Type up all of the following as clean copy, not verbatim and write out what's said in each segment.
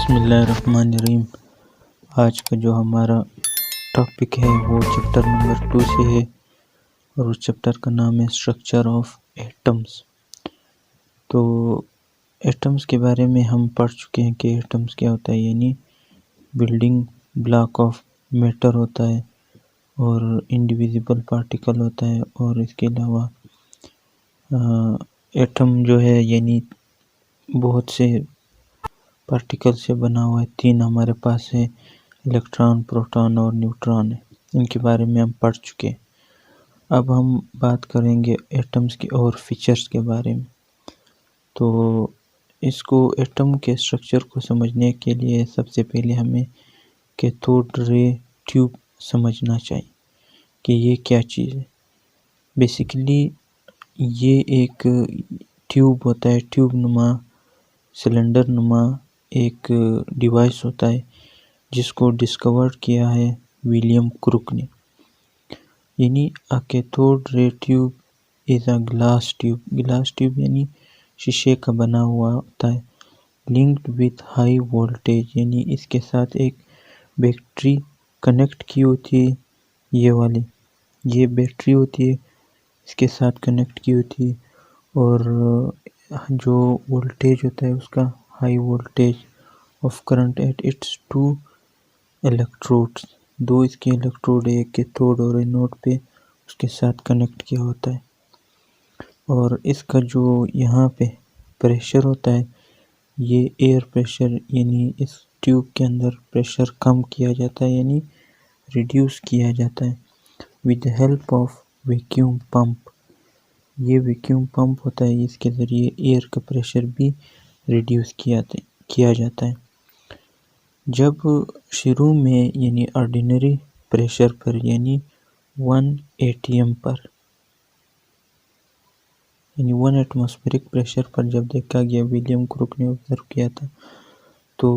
بسم اللہ الرحمن الرحیم۔ آج کا جو ہمارا ٹاپک ہے وہ چیپٹر نمبر 2 سے ہے اور اس چیپٹر کا نام ہے اسٹرکچر آف ایٹمز۔ تو ایٹمز کے بارے میں ہم پڑھ چکے ہیں کہ ایٹمز کیا ہوتا ہے، یعنی بلڈنگ بلاک آف میٹر ہوتا ہے اور انڈیویزیبل پارٹیکل ہوتا ہے، اور اس کے علاوہ ایٹم جو ہے یعنی بہت سے پارٹیکل سے بنا ہوا ہے۔ 3 ہمارے پاس ہے، الیکٹران، پروٹون اور نیوٹران ہے، ان کے بارے میں ہم پڑھ چکے ہیں۔ اب ہم بات کریں گے ایٹمز کے اور فیچرز کے بارے میں۔ تو اس کو ایٹم کے اسٹرکچر کو سمجھنے کے لیے سب سے پہلے ہمیں کیتھوڈ رے ٹیوب سمجھنا چاہیے کہ یہ کیا چیز ہے۔ بیسیکلی یہ ایک ٹیوب ہوتا ہے، ٹیوب نما، سلنڈر نما ایک ڈیوائس ہوتا ہے جس کو ڈسکور کیا ہے ولیم کروک نے۔ یعنی کیتھوڈ رے tube is a glass tube, glass tube یعنی شیشے کا بنا ہوا ہوتا ہے، لنکڈ وتھ ہائی وولٹیج، یعنی اس کے ساتھ ایک بیٹری کنیکٹ کی ہوتی ہے، یہ بیٹری ہوتی ہے، اس کے ساتھ کنیکٹ کی ہوتی ہے، اور جو وولٹیج ہوتا ہے اس کا high voltage of current at its 2 electrodes, 2 اس کے الیکٹروڈ، ایک کیتھوڈ اور اینوڈ پہ اس کے ساتھ کنیکٹ کیا ہوتا ہے۔ اور اس کا جو یہاں پہ پریشر ہوتا ہے، یہ ایئر پریشر، یعنی اس ٹیوب کے اندر پریشر کم کیا جاتا ہے، یعنی ریڈیوس کیا جاتا ہے with help of vacuum pump. یہ ویکیوم پمپ ہوتا ہے، اس کے ذریعے ایئر کا پریشر بھی ریڈیوس کیا جاتا ہے۔ جب شروع میں یعنی آرڈینری پریشر پر، یعنی 1 atm پر، یعنی 1 ایٹماسفیرک پریشر پر جب دیکھا گیا، ولیم کروک نے آبزرو کیا تھا، تو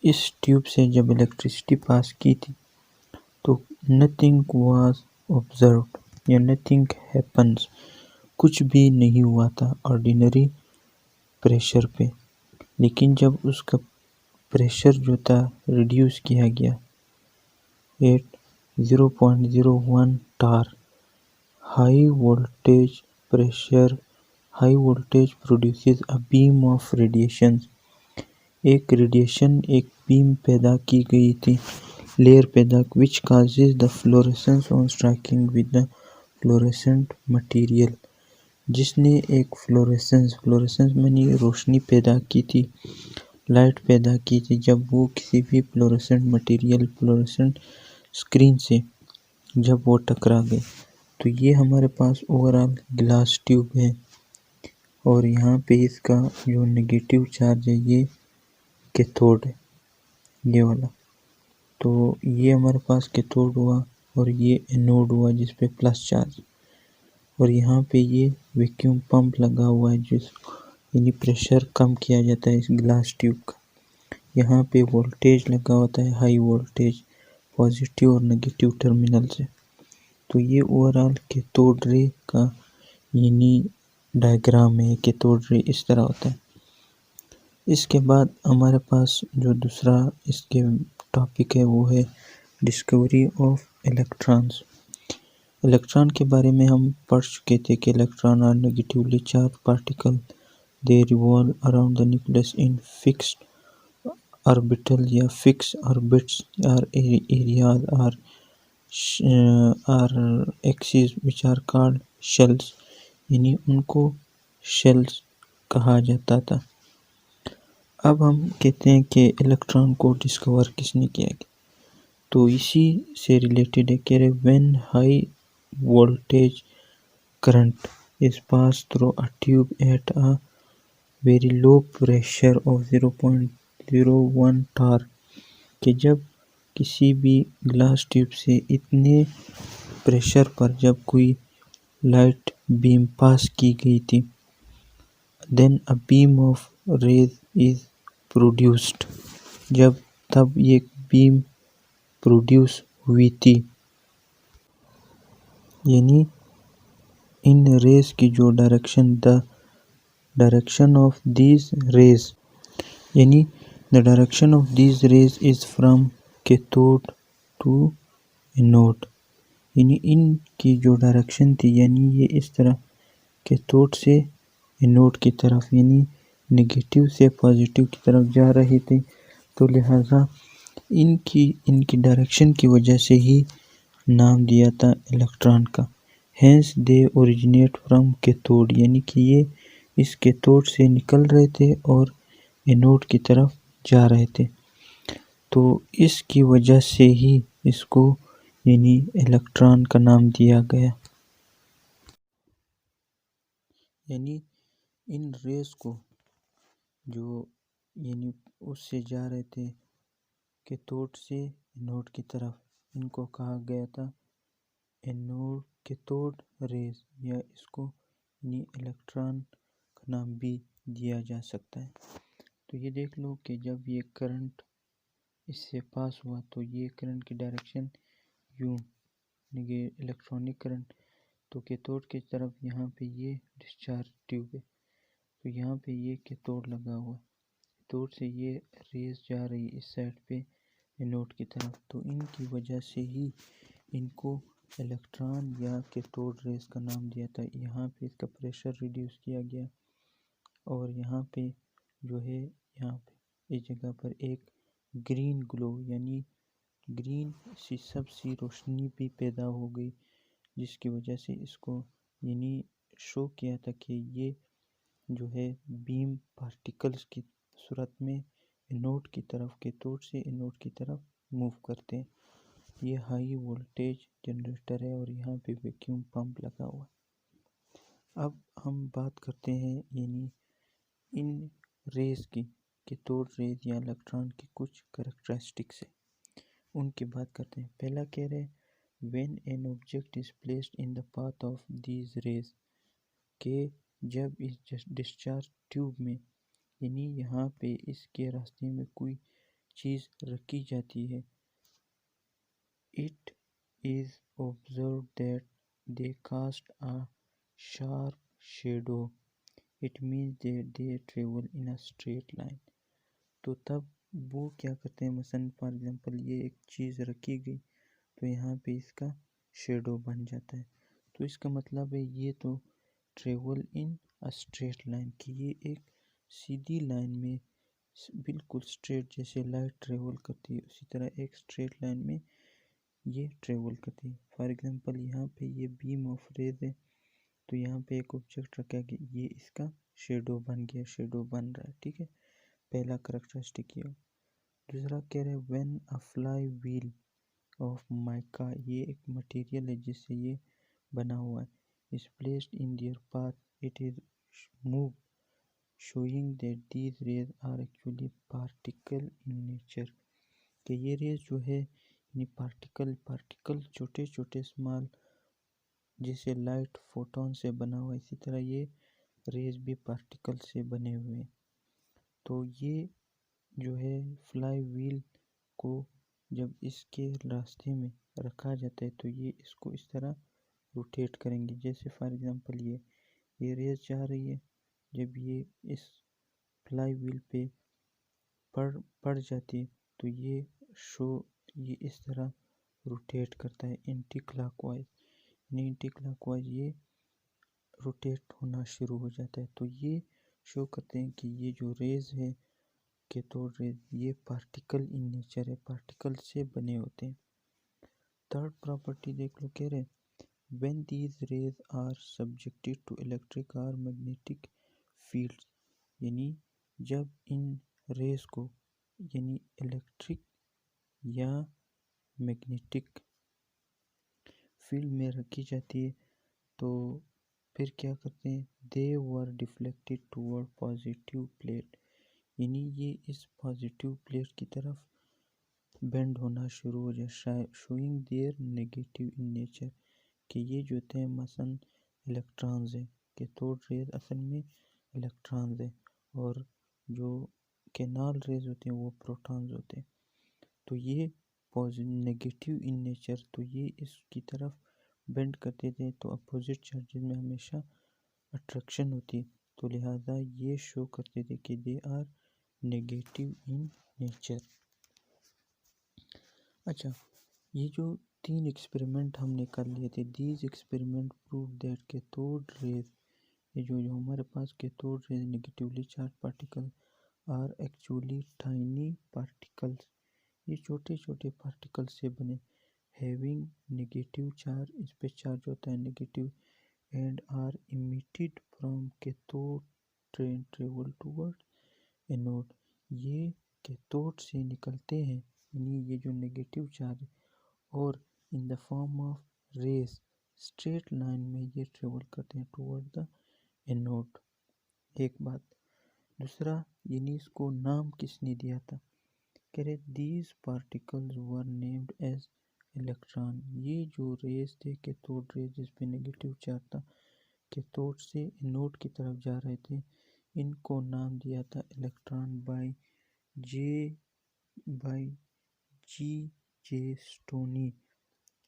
اس ٹیوب سے جب الیکٹریسٹی پاس کی تھی تو نتھنگ واز آبزروڈ یا نتھنگ ہیپنز، کچھ بھی نہیں ہوا تھا آرڈینری پریشر پہ۔ لیکن جب اس کا پریشر جو تھا ریڈیوس کیا گیا at 0.01 torr, high voltage produces a beam of radiation, ایک بیم پیدا کی گئی تھی، لیئر پیدا، which causes the fluorescence on striking with the fluorescent material، جس نے ایک فلوریسنس میں روشنی پیدا کی تھی، لائٹ پیدا کی تھی، جب وہ کسی بھی فلوریسنٹ مٹیریل، فلوریسنٹ اسکرین سے جب وہ ٹکرا گئے۔ تو یہ ہمارے پاس اوورآل گلاس ٹیوب ہے، اور یہاں پہ اس کا جو نگیٹیو چارج ہے یہ کیتھوڈ ہے، یہ والا۔ تو یہ ہمارے پاس کیتھوڈ ہوا، اور یہ اینوڈ ہوا جس پہ پلس چارج، اور یہاں پہ یہ ویکیوم پمپ لگا ہوا ہے جس یعنی پریشر کم کیا جاتا ہے اس گلاس ٹیوب کا۔ یہاں پہ وولٹیج لگا ہوتا ہے، ہائی وولٹیج، پازیٹیو اور نگیٹیو ٹرمینل سے۔ تو یہ اوورآل کیتھوڈ رے کا یعنی ڈائیگرام ہے، کیتھوڈ رے اس طرح ہوتا ہے۔ اس کے بعد ہمارے پاس جو دوسرا اس کے ٹاپک ہے وہ ہے ڈسکوری آف الیکٹرانز۔ الیکٹران کے بارے میں ہم پڑھ چکے تھے کہ electron are negatively charged particle, they revolve around the nucleus in fixed orbital یا فکس آربٹس اور ایریاز اور axes which are called shells، یعنی ان کو شیلز کہا جاتا تھا۔ اب ہم کہتے ہیں کہ الیکٹران کو ڈسکور کس نے کیا گیا، تو اسی سے ریلیٹڈ ہے کہ when high voltage current is passed through a tube at a very low pressure of 0.01 tar, کہ جب کسی بھی گلاس ٹیوب سے اتنے پریشر پر جب کوئی لائٹ بیم پاس کی گئی تھی، then a beam of rays is produced، تب یہ بیم پروڈیوس ہوئی تھی، یعنی ان ریز کی جو direction, the direction of these rays، یعنی The direction of these rays is from cathode to anode. यानी इनकी जो डायरेक्शन थी यानी ये इस तरह कैथोड से एनोड की तरफ यानी नेगेटिव से पॉजिटिव की तरफ जा रही थी। तो लिहाजा इनकी डायरेक्शन की वजह से ही नाम दिया था इलेक्ट्रॉन का। Hence they originate from cathode, यानी कि ये इस कैथोड से निकल रहे थे और एनोड की तरफ जा रहे थे। तो इसकी वजह से ही इसको यानी इलेक्ट्रॉन का नाम दिया गया। यानी इन रेस को जो यानी उससे जा रहे थे कैथोड से एनोड की तरफ, इनको कहा गया था एनोड कैथोड रेस, या इसको यानी इलेक्ट्रॉन का नाम भी दिया जा सकता है। तो ये देख लो कि जब ये करंट इससे पास हुआ तो ये करंट की डायरेक्शन यूँ, ये इलेक्ट्रॉनिक करंट, तो कैथोड की तरफ यहाँ पे ये डिस्चार्ज ट्यूब है, तो यहाँ पे ये कैथोड लगा हुआ, कैथोड से ये रेस जा रही इस साइड पे एनोड की तरफ। तो इनकी वजह से ही इनको इलेक्ट्रॉन या कैथोड रेस का नाम दिया था। यहाँ पे इसका प्रेशर रिड्यूस किया गया और यहाँ पे जो है यहाँ पे इस जगह पर एक ग्रीन ग्लो यानी ग्रीन सी सबसी रोशनी भी पैदा हो गई, जिसकी वजह से इसको यानी शो किया था कि ये जो है बीम पार्टिकल्स की सूरत में एनोड की तरफ, कैथोड से एनोड की तरफ मूव करते हैं। ये हाई वोल्टेज जनरेटर है और यहाँ पे वैक्यूम पंप लगा हुआ है। अब हम बात करते हैं यानी इन रेस की, कैथोड रेस या इलेक्ट्रॉन की कुछ कैरेक्टरिस्टिक्स है, उनकी बात करते हैं। पहला कह रहे when an object is placed in the path of these rays, के जब इस डिस्चार्ज ट्यूब में यानी यहाँ पे इसके रास्ते में कोई चीज़ रखी जाती है, it is observe that they cast a sharp shadow, it means that they travel in a straight line. तो तब वो क्या करते हैं, मसलन फॉर एग्जांपल ये एक चीज़ रखी गई तो यहाँ पे इसका शेडो बन जाता है। तो इसका मतलब है ये तो travel in a straight line, कि ये एक सीधी लाइन में बिल्कुल स्ट्रेट, जैसे लाइट ट्रेवल करती है उसी तरह एक स्ट्रेट लाइन में ये ट्रेवल करती है। फॉर एग्जांपल यहाँ पे ये बीम ऑफ रेज है, तो यहाँ पे एक ऑब्जेक्ट रखा है, ये इसका शेडो बन गया, शेडो बन रहा है, ठीक है। पहला करैक्टरिस्टिक ये। दूसरा कह रहे हैं when a flywheel of mica, ये एक मटेरियल है जिससे ये बना हुआ है, is placed in their path, it is move, showing that these rays are actually particle in nature, कि ये रेज जो है यानी पार्टिकल छोटे छोटे स्मॉल, जैसे लाइट फोटोन से बना हुआ, इसी तरह ये रेज भी पार्टिकल से बने हुए हैं। तो ये जो है फ्लाई व्हील को जब इसके रास्ते में रखा जाता है तो ये इसको इस तरह रोटेट करेंगे, जैसे फॉर एग्जांपल ये रेस जा रही है, जब ये इस फ्लाई व्हील पे पड़ जाती है तो ये इस तरह रोटेट करता है एंटी क्लॉकवाइज, यानी एंटी क्लॉकवाइज ये रोटेट होना शुरू हो जाता है। तो ये शो करते हैं कि ये जो रेज है कैथोड रेज, ये पार्टिकल इन नेचर है, पार्टिकल से बने होते हैं। थर्ड प्रॉपर्टी देख लो, कह रहे when these rays are subjected to electric or magnetic fields, यानी जब इन रेस को यानी इलेक्ट्रिक या मैग्नेटिक फील्ड में रखी जाती है तो फिर क्या करते हैं, दे वर डिफ्लेक्टेड टूवर्ड पॉजिटिव प्लेट, यानी ये इस पॉजिटिव प्लेट की तरफ बेंड होना शुरू हो जाए, showing there negative in nature, कि ये जो थे मसन इलेक्ट्रॉन्स है, कैथोड रेज असल में इलेक्ट्रॉन्स है और जो कैनाल रेज होते हैं वो प्रोटॉन्स होते हैं। तो ये नेगेटिव इन नेचर, तो ये इसकी तरफ बेंड करते थे, तो अपोजिट चार्जेस में हमेशा अट्रैक्शन होती है, तो लिहाजा ये शो करते थे कि they are negative in nature. अच्छा, ये जो 3 एक्सपेरिमेंट हमने कर लिए थे, these experiment prove that cathode rays, ये जो हमारे पास cathode rays negatively charge particle are actually tiny particles, ये छोटे छोटे पार्टिकल से बने, हैविंग नेगेटिव चार्ज, इस पे चार्ज होता है negative, and are emitted from cathode train travel toward anode, ये कैथोड से निकलते हैं, यानी ये जो नेगेटिव चार्ज, और in the form of rays straight line में ये ट्रेवल करते हैं टूवर्ड द एनोड। एक बात। दूसरा, यानी इसको नाम किसने दिया था? कह रहे these particles were named as electron, ये जो रेस थे कैथोड रेस जिस पे नेगेटिव चार्ज था, कैथोड से एनोड की तरफ जा रहे थे, इनको नाम दिया था electron by G J Stoney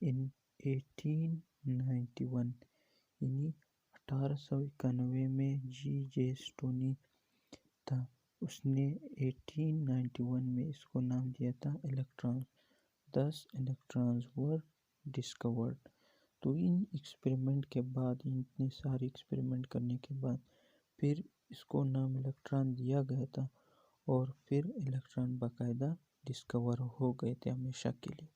in 1891, यानी 1891 में जी जे स्टोनी था, उसने 1891 में इसको नाम दिया था इलेक्ट्रॉन, दस इलेक्ट्रॉन्स वर डिस्कवर्ड। तो इन एक्सपेरिमेंट के बाद, इतने सारे एक्सपेरिमेंट करने के बाद फिर इसको नाम इलेक्ट्रॉन दिया गया था, और फिर इलेक्ट्रॉन बाकायदा डिस्कवर हो गए थे हमेशा के लिए।